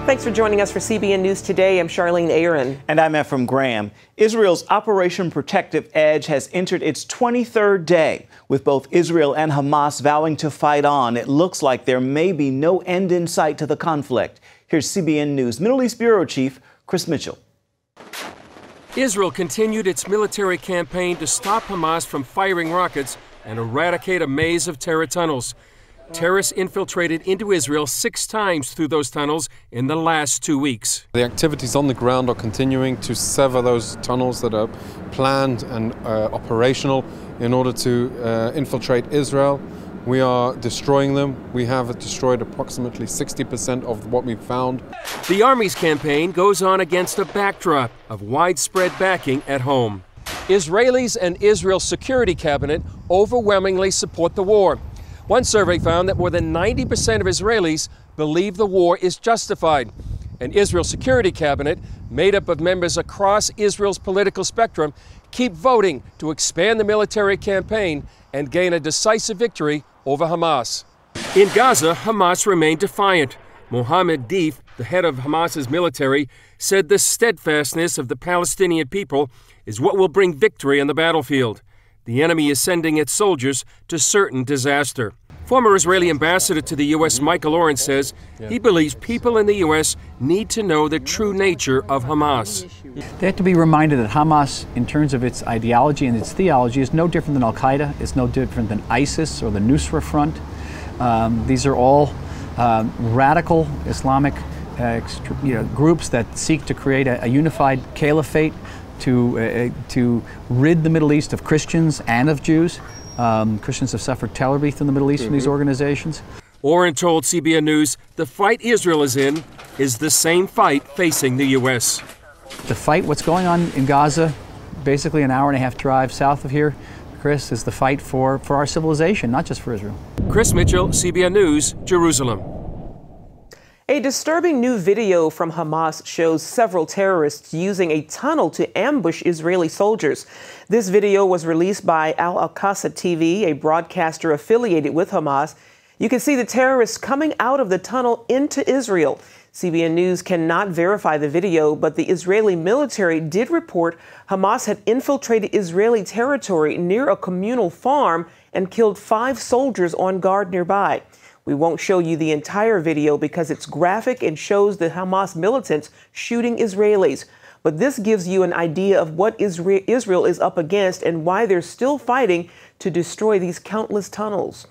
Thanks for joining us for CBN News Today. I'm Charlene Aaron. And I'm Ephraim Graham. Israel's Operation Protective Edge has entered its 23rd day, with both Israel and Hamas vowing to fight on. It looks like there may be no end in sight to the conflict. Here's CBN News Middle East Bureau Chief Chris Mitchell. Israel continued its military campaign to stop Hamas from firing rockets and eradicate a maze of terror tunnels. Terrorists infiltrated into Israel 6 times through those tunnels in the last 2 weeks. The activities on the ground are continuing to sever those tunnels that are planned and operational in order to infiltrate Israel. We are destroying them. We have destroyed approximately 60% of what we found. The Army's campaign goes on against a backdrop of widespread backing at home. Israelis and Israel's security cabinet overwhelmingly support the war. One survey found that more than 90% of Israelis believe the war is justified. And Israel's security cabinet, made up of members across Israel's political spectrum, keep voting to expand the military campaign and gain a decisive victory over Hamas. In Gaza, Hamas remained defiant. Mohammed Deif, the head of Hamas's military, said the steadfastness of the Palestinian people is what will bring victory on the battlefield. The enemy is sending its soldiers to certain disaster. Former Israeli ambassador to the U.S. Michael Oren says he believes people in the U.S. need to know the true nature of Hamas. They have to be reminded that Hamas, in terms of its ideology and its theology, is no different than Al-Qaeda. It's no different than ISIS or the Nusra Front. These are all radical Islamic groups that seek to create a unified caliphate to rid the Middle East of Christians and of Jews. Christians have suffered terror in the Middle East from these organizations. Oren told CBN News the fight Israel is in is the same fight facing the U.S. The fight, what's going on in Gaza, basically an hour-and-a-half drive south of here, Chris, is the fight for our civilization, not just for Israel. Chris Mitchell, CBN News, Jerusalem. A disturbing new video from Hamas shows several terrorists using a tunnel to ambush Israeli soldiers. This video was released by Al-Aqsa TV, a broadcaster affiliated with Hamas. You can see the terrorists coming out of the tunnel into Israel. CBN News cannot verify the video, but the Israeli military did report Hamas had infiltrated Israeli territory near a communal farm and killed 5 soldiers on guard nearby. We won't show you the entire video because it's graphic and shows the Hamas militants shooting Israelis. But this gives you an idea of what Israel is up against and why they're still fighting to destroy these countless tunnels.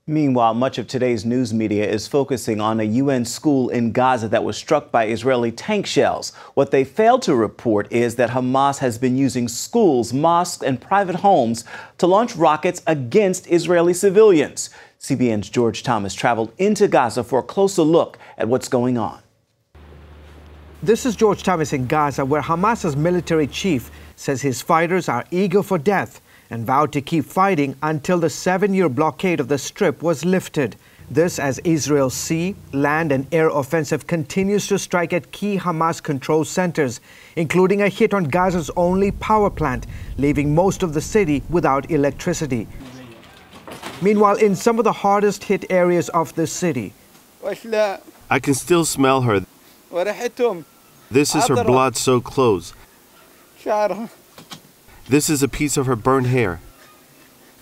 Meanwhile, much of today's news media is focusing on a UN school in Gaza that was struck by Israeli tank shells. What they failed to report is that Hamas has been using schools, mosques, and private homes to launch rockets against Israeli civilians. CBN's George Thomas traveled into Gaza for a closer look at what's going on. This is George Thomas in Gaza, where Hamas's military chief says his fighters are eager for death and vowed to keep fighting until the 7-year blockade of the Strip was lifted. This as Israel's sea, land and air offensive continues to strike at key Hamas control centers, including a hit on Gaza's only power plant, leaving most of the city without electricity. Meanwhile, in some of the hardest hit areas of the city, I can still smell her. This is her blood-soaked clothes. This is a piece of her burnt hair.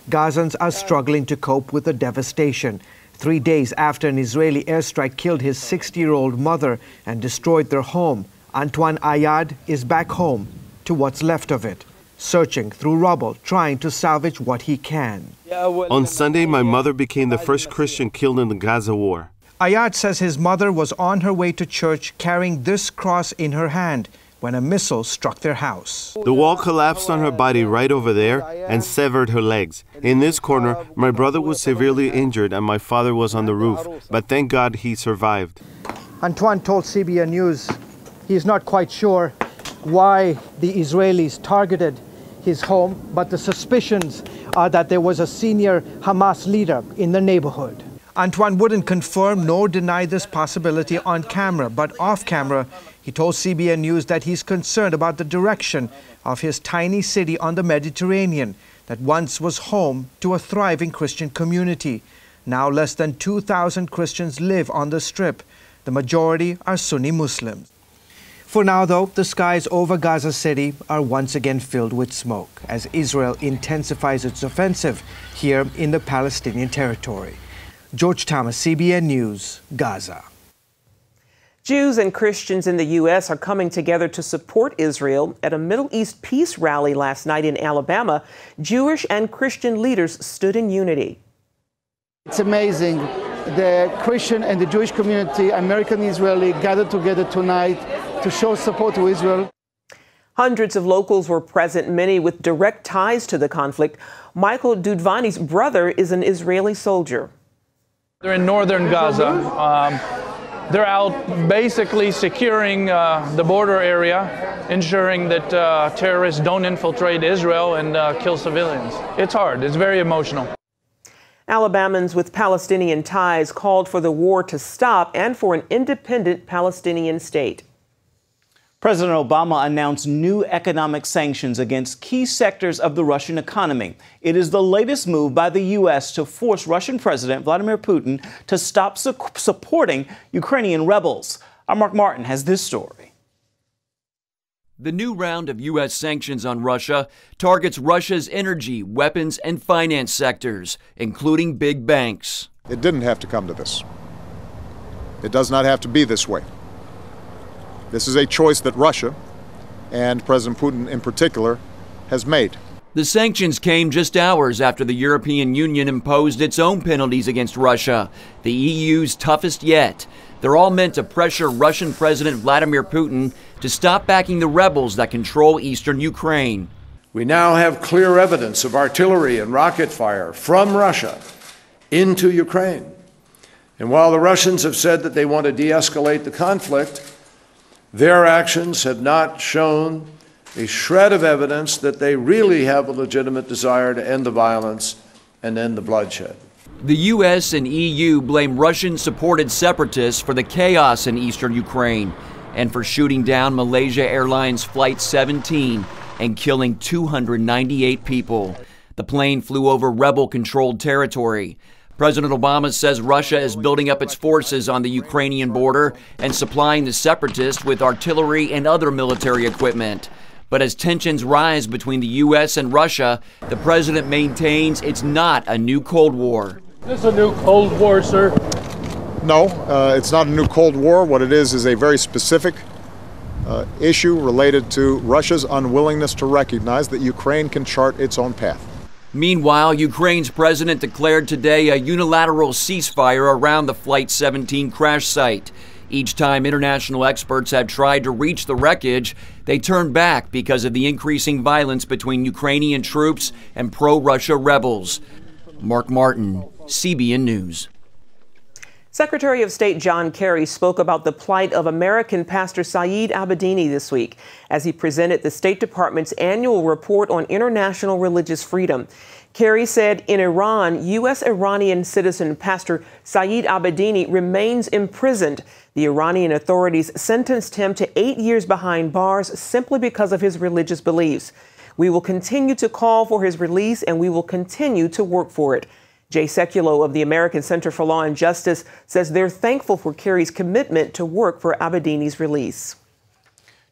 Gazans are struggling to cope with the devastation. 3 days after an Israeli airstrike killed his 60-year-old mother and destroyed their home, Antoine Ayad is back home to what's left of it, searching through rubble, trying to salvage what he can. On Sunday, my mother became the first Christian killed in the Gaza war. Ayad says his mother was on her way to church carrying this cross in her hand when a missile struck their house. The wall collapsed on her body right over there and severed her legs. In this corner, my brother was severely injured and my father was on the roof, but thank God he survived. Antoine told CBN News he's not quite sure why the Israelis targeted his home, but the suspicions are that there was a senior Hamas leader in the neighborhood. Antoine wouldn't confirm nor deny this possibility on camera, but off camera, he told CBN News that he's concerned about the direction of his tiny city on the Mediterranean that once was home to a thriving Christian community. Now less than 2,000 Christians live on the Strip. The majority are Sunni Muslims. For now, though, the skies over Gaza City are once again filled with smoke as Israel intensifies its offensive here in the Palestinian territory. George Thomas, CBN News, Gaza. Jews and Christians in the U.S. are coming together to support Israel. At a Middle East peace rally last night in Alabama, Jewish and Christian leaders stood in unity. It's amazing. The Christian and the Jewish community, American and Israeli, gathered together tonight to show support to Israel. Hundreds of locals were present, many with direct ties to the conflict. Michael Dudvani's brother is an Israeli soldier. They're in northern Gaza. They're out basically securing the border area, ensuring that terrorists don't infiltrate Israel and kill civilians. It's hard. It's very emotional. Alabamans with Palestinian ties called for the war to stop and for an independent Palestinian state. President Obama announced new economic sanctions against key sectors of the Russian economy. It is the latest move by the U.S. to force Russian President Vladimir Putin to stop supporting Ukrainian rebels. Our Mark Martin has this story. The new round of U.S. sanctions on Russia targets Russia's energy, weapons, and finance sectors, including big banks. It didn't have to come to this. It does not have to be this way. This is a choice that Russia, and President Putin in particular, has made. The sanctions came just hours after the European Union imposed its own penalties against Russia, the EU's toughest yet. They're all meant to pressure Russian President Vladimir Putin to stop backing the rebels that control eastern Ukraine. We now have clear evidence of artillery and rocket fire from Russia into Ukraine. And while the Russians have said that they want to de-escalate the conflict, their actions have not shown a shred of evidence that they really have a legitimate desire to end the violence and end the bloodshed. The U.S. and EU blame Russian-supported separatists for the chaos in eastern Ukraine and for shooting down Malaysia Airlines Flight 17 and killing 298 people. The plane flew over rebel-controlled territory. President Obama says Russia is building up its forces on the Ukrainian border and supplying the separatists with artillery and other military equipment. But as tensions rise between the U.S. and Russia, the president maintains it's not a new Cold War. Is this a new Cold War, sir? No, it's not a new Cold War. What it is a very specific issue related to Russia's unwillingness to recognize that Ukraine can chart its own path. Meanwhile, Ukraine's president declared today a unilateral ceasefire around the Flight 17 crash site. Each time international experts have tried to reach the wreckage, they turned back because of the increasing violence between Ukrainian troops and pro-Russia rebels. Mark Martin, CBN News. Secretary of State John Kerry spoke about the plight of American Pastor Abedinis this week as he presented the State Department's annual report on international religious freedom. Kerry said in Iran, U.S. Iranian citizen Pastor Abedinis remains imprisoned. The Iranian authorities sentenced him to 8 years behind bars simply because of his religious beliefs. We will continue to call for his release and we will continue to work for it. Jay Sekulow of the American Center for Law and Justice says they're thankful for Kerry's commitment to work for Abedinis' release.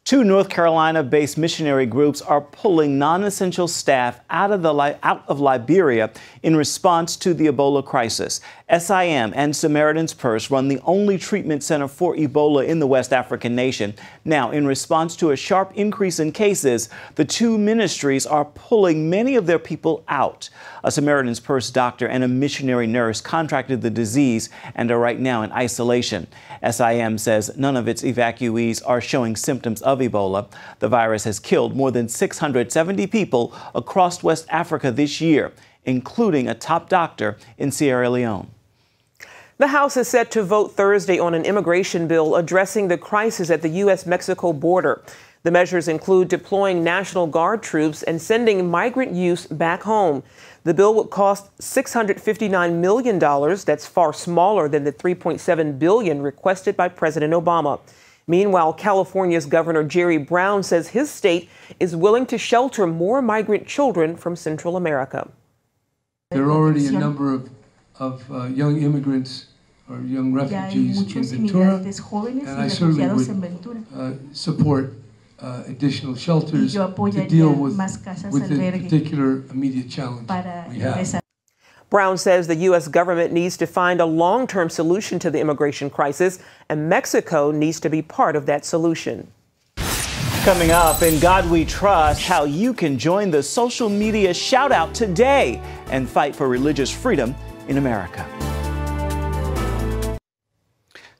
2 North Carolina-based missionary groups are pulling non-essential staff out of Liberia in response to the Ebola crisis. SIM and Samaritan's Purse run the only treatment center for Ebola in the West African nation. Now, in response to a sharp increase in cases, the 2 ministries are pulling many of their people out. A Samaritan's Purse doctor and a missionary nurse contracted the disease and are right now in isolation. SIM says none of its evacuees are showing symptoms of Ebola. The virus has killed more than 670 people across West Africa this year, including a top doctor in Sierra Leone. The House is set to vote Thursday on an immigration bill addressing the crisis at the U.S.-Mexico border. The measures include deploying National Guard troops and sending migrant youth back home. The bill would cost $659 million. That's far smaller than the $3.7 billion requested by President Obama. Meanwhile, California's Governor Jerry Brown says his state is willing to shelter more migrant children from Central America. There are already a number of young immigrants for young refugees in Ventura, and I certainly would support additional shelters to deal with the particular immediate challenge we have. Brown says the U.S. government needs to find a long-term solution to the immigration crisis, and Mexico needs to be part of that solution. Coming up, In God We Trust, how you can join the social media shout-out today and fight for religious freedom in America.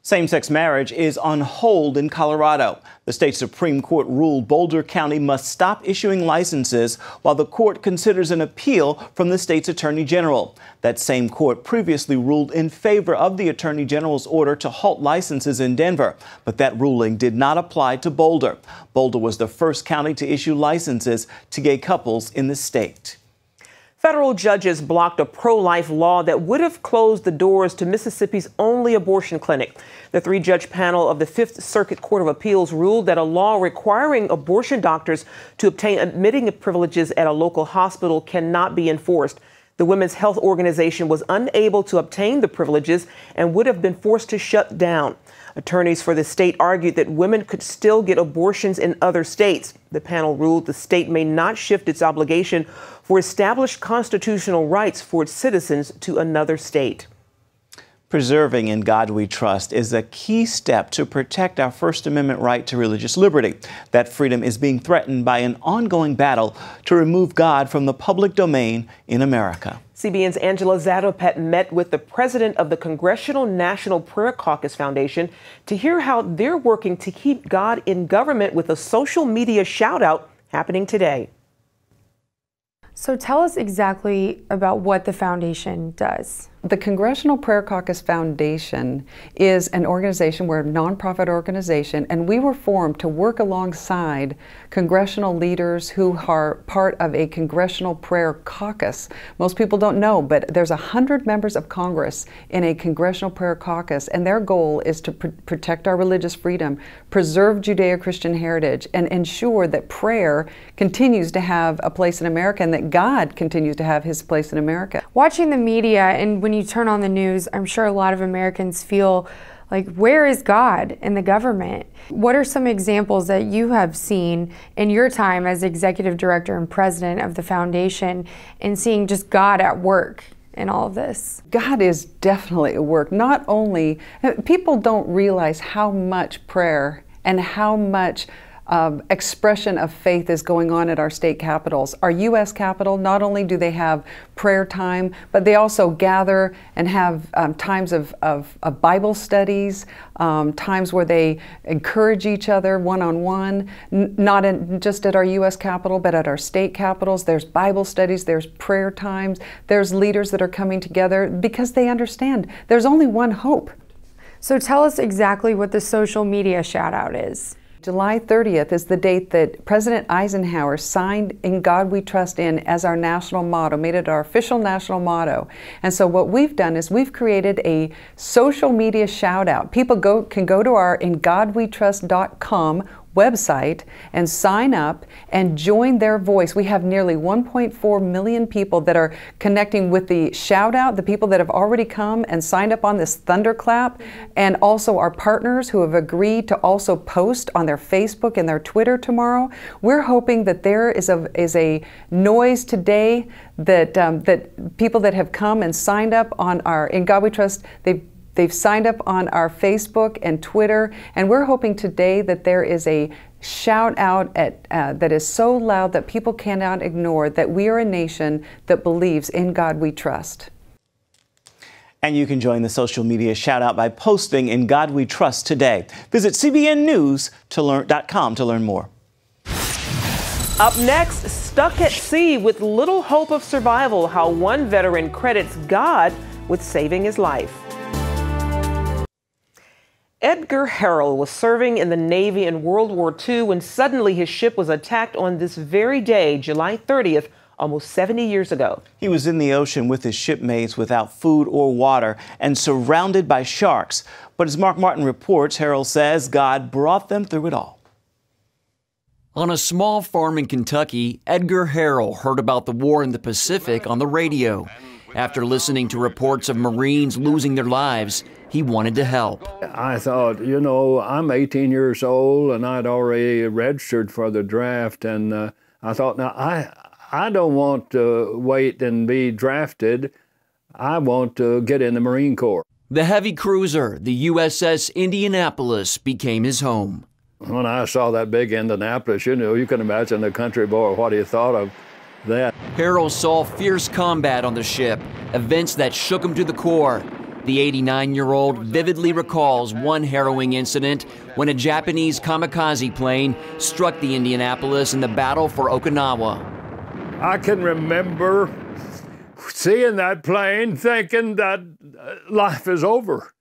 Same-sex marriage is on hold in Colorado. The state Supreme Court ruled Boulder County must stop issuing licenses while the court considers an appeal from the state's Attorney General. That same court previously ruled in favor of the Attorney General's order to halt licenses in Denver, but that ruling did not apply to Boulder. Boulder was the first county to issue licenses to gay couples in the state. Federal judges blocked a pro-life law that would have closed the doors to Mississippi's only abortion clinic. The three-judge panel of the Fifth Circuit Court of Appeals ruled that a law requiring abortion doctors to obtain admitting privileges at a local hospital cannot be enforced. The Women's Health Organization was unable to obtain the privileges and would have been forced to shut down. Attorneys for the state argued that women could still get abortions in other states. The panel ruled the state may not shift its obligation for established constitutional rights for its citizens to another state. Preserving In God We Trust is a key step to protect our First Amendment right to religious liberty. That freedom is being threatened by an ongoing battle to remove God from the public domain in America. CBN's Angela Zadopet met with the president of the Congressional National Prayer Caucus Foundation to hear how they're working to keep God in government with a social media shout-out happening today. So tell us exactly about what the foundation does. The Congressional Prayer Caucus Foundation is an organization, we're a nonprofit organization, and we were formed to work alongside congressional leaders who are part of a Congressional Prayer Caucus. Most people don't know, but there's 100 members of Congress in a Congressional Prayer Caucus, and their goal is to protect our religious freedom, preserve Judeo-Christian heritage, and ensure that prayer continues to have a place in America and that God continues to have his place in America. Watching the media, and when you turn on the news, I'm sure a lot of Americans feel like, where is God in the government? What are some examples that you have seen in your time as executive director and president of the foundation in seeing just God at work in all of this? God is definitely at work. Not only, people don't realize how much prayer and how much expression of faith is going on at our state capitals. Our U.S. Capitol, not only do they have prayer time, but they also gather and have times of Bible studies, times where they encourage each other one-on-one, not just at our U.S. Capitol, but at our state capitals. There's Bible studies, there's prayer times, there's leaders that are coming together because they understand there's only one hope. So tell us exactly what the social media shout-out is. July 30th is the date that President Eisenhower signed In God We Trust in as our national motto, made it our official national motto. And so what we've done is we've created a social media shout out. People can go to our ingodwetrust.com website and sign up and join their voice. We have nearly 1.4 million people that are connecting with the shout out, the people that have already come and signed up on this thunderclap, and also our partners who have agreed to also post on their Facebook and their Twitter tomorrow. We're hoping that there is a noise today that that people that have come and signed up on our In God We Trust, They've signed up on our Facebook and Twitter, and we're hoping today that there is a shout out that is so loud that people cannot ignore that we are a nation that believes in God we trust. And you can join the social media shout out by posting In God We Trust today. Visit cbnnews.com to learn more. Up next, stuck at sea with little hope of survival, how one veteran credits God with saving his life. Edgar Harrell was serving in the Navy in World War II when suddenly his ship was attacked on this very day, July 30th, almost 70 years ago. He was in the ocean with his shipmates without food or water and surrounded by sharks. But as Mark Martin reports, Harrell says God brought them through it all. On a small farm in Kentucky, Edgar Harrell heard about the war in the Pacific on the radio. After listening to reports of Marines losing their lives, he wanted to help. I thought, you know, I'm 18 years old and I'd already registered for the draft, and I thought, now I don't want to wait and be drafted. I want to get in the Marine Corps. The heavy cruiser, the USS Indianapolis, became his home. When I saw that big Indianapolis, you know, you can imagine the country boy what he thought of that. Harold saw fierce combat on the ship, events that shook him to the core. The 89-year-old vividly recalls one harrowing incident when a Japanese kamikaze plane struck the Indianapolis in the battle for Okinawa. I can remember seeing that plane thinking that life is over.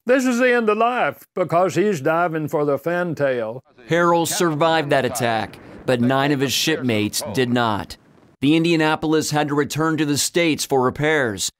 This is the end of life, because he's diving for the fantail. Harold survived that attack, but 9 of his shipmates did not. The Indianapolis had to return to the States for repairs.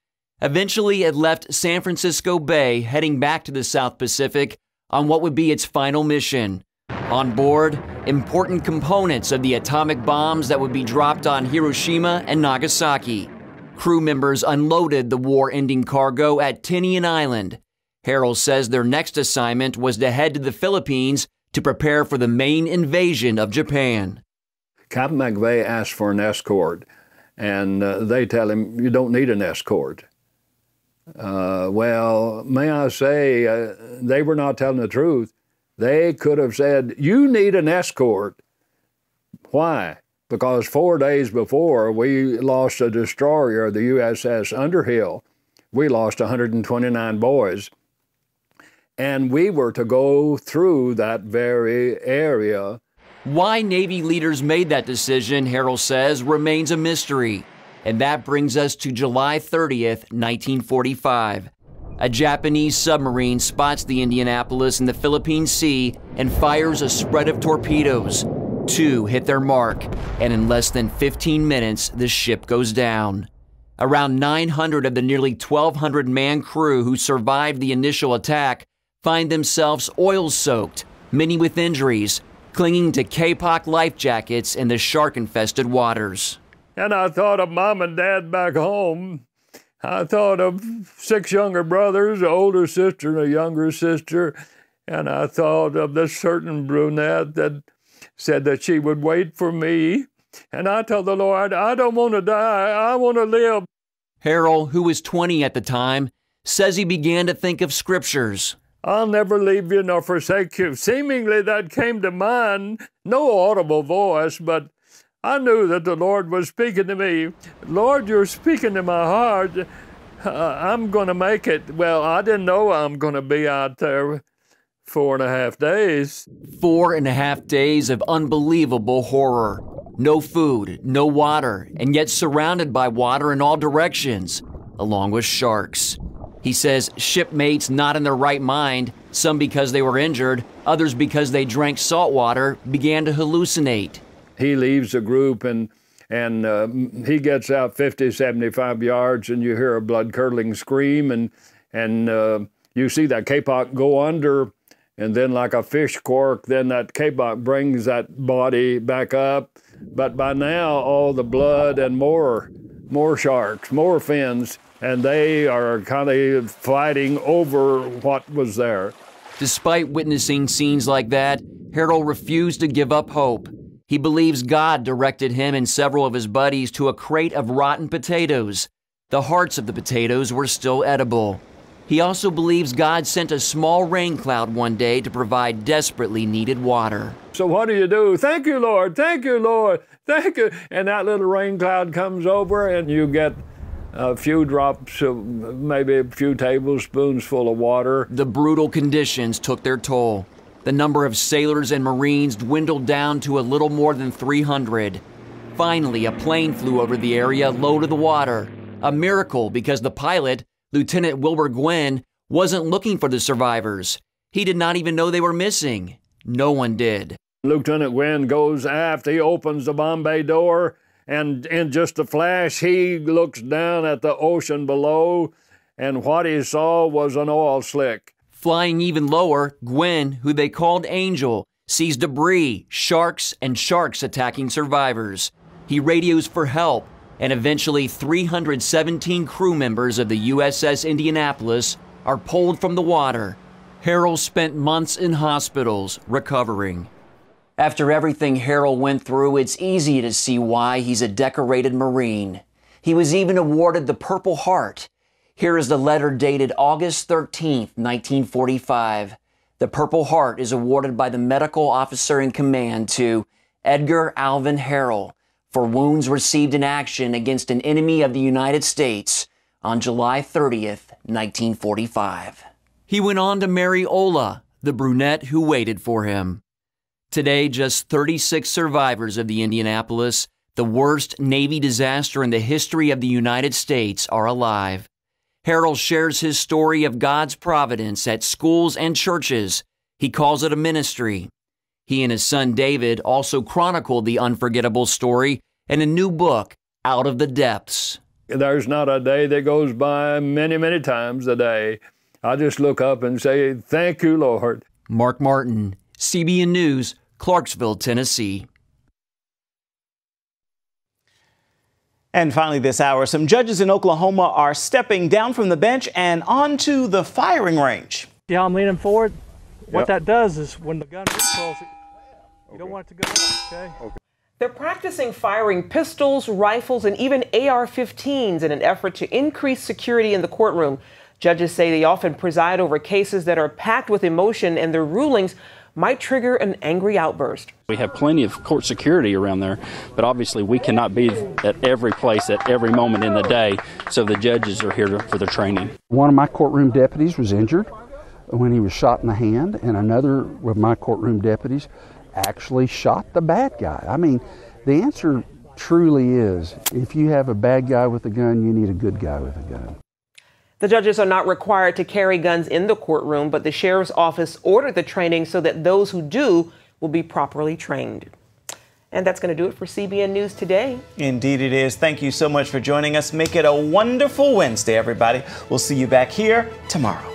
Eventually, it left San Francisco Bay, heading back to the South Pacific on what would be its final mission. On board, important components of the atomic bombs that would be dropped on Hiroshima and Nagasaki. Crew members unloaded the war-ending cargo at Tinian Island. Harold says their next assignment was to head to the Philippines to prepare for the main invasion of Japan. Captain McVeigh asked for an escort, and they tell him, you don't need an escort. Well, may I say, they were not telling the truth. They could have said, you need an escort. Why? Because 4 days before, we lost a destroyer, the USS Underhill. We lost 129 boys. And we were to go through that very area. Why Navy leaders made that decision, Harold says, remains a mystery. And that brings us to July 30th, 1945. A Japanese submarine spots the Indianapolis in the Philippine Sea and fires a spread of torpedoes. 2 hit their mark, and in less than 15 minutes, the ship goes down. Around 900 of the nearly 1,200-man crew who survived the initial attack find themselves oil-soaked, many with injuries, clinging to Kapok life jackets in the shark-infested waters. And I thought of Mom and Dad back home. I thought of 6 younger brothers, an older sister and a younger sister, and I thought of this certain brunette that said that she would wait for me. And I told the Lord, I don't want to die, I want to live. Harold, who was 20 at the time, says he began to think of scriptures. I'll never leave you nor forsake you. Seemingly that came to mind, no audible voice, but I knew that the Lord was speaking to me. Lord, you're speaking to my heart. I'm going to make it. Well, I didn't know I'm going to be out there 4.5 days. 4.5 days of unbelievable horror. No food, no water, and yet surrounded by water in all directions, along with sharks. He says shipmates not in their right mind, some because they were injured, others because they drank salt water, began to hallucinate. He leaves the group and he gets out 50, 75 yards and you hear a blood-curdling scream and you see that kapok go under, and then like a fish cork, then that kapok brings that body back up. But by now, all the blood and more sharks, more fins, and they are kind of fighting over what was there. Despite witnessing scenes like that, Harold refused to give up hope. He believes God directed him and several of his buddies to a crate of rotten potatoes. The hearts of the potatoes were still edible. He also believes God sent a small rain cloud one day to provide desperately needed water. So what do? Thank you, Lord. Thank you, Lord. Thank you. And that little rain cloud comes over and you get a few drops of, maybe a few tablespoons full of water. The brutal conditions took their toll. The number of sailors and Marines dwindled down to a little more than 300. Finally, a plane flew over the area low to the water. A miracle because the pilot, Lieutenant Wilbur Gwynn, wasn't looking for the survivors. He did not even know they were missing. No one did. Lieutenant Gwynn goes aft, he opens the bomb bay door, and in just a flash, he looks down at the ocean below, and what he saw was an oil slick. Flying even lower, Gwynn, who they called Angel, sees debris, sharks, and sharks attacking survivors. He radios for help. and eventually 317 crew members of the USS Indianapolis are pulled from the water. Harrell spent months in hospitals recovering. After everything Harrell went through, it's easy to see why he's a decorated Marine. He was even awarded the Purple Heart. Here is the letter dated August 13, 1945. The Purple Heart is awarded by the medical officer in command to Edgar Alvin Harrell for wounds received in action against an enemy of the United States on July 30th, 1945. He went on to marry Ola, the brunette who waited for him. Today, just 36 survivors of the Indianapolis, the worst Navy disaster in the history of the United States, are alive. Harrell shares his story of God's providence at schools and churches. He calls it a ministry. He and his son David also chronicled the unforgettable story in a new book, Out of the Depths. There's not a day that goes by, many times a day, I just look up and say, thank you, Lord. Mark Martin, CBN News, Clarksville, Tennessee. And finally this hour, some judges in Oklahoma are stepping down from the bench and onto the firing range. Yeah, I'm leaning forward. What that does is when the gun recoils, you don't want it to go off, okay? They're practicing firing pistols, rifles, and even AR-15s in an effort to increase security in the courtroom. Judges say they often preside over cases that are packed with emotion, and their rulings might trigger an angry outburst. We have plenty of court security around there, but obviously we cannot be at every place at every moment in the day, so the judges are here for their training. One of my courtroom deputies was injured when he was shot in the hand, and another of my courtroom deputies actually shot the bad guy. I mean, the answer truly is, if you have a bad guy with a gun, you need a good guy with a gun. The judges are not required to carry guns in the courtroom, but the sheriff's office ordered the training so that those who do will be properly trained. And that's going to do it for CBN News Today. Indeed it is. Thank you so much for joining us. Make it a wonderful Wednesday, everybody. We'll see you back here tomorrow.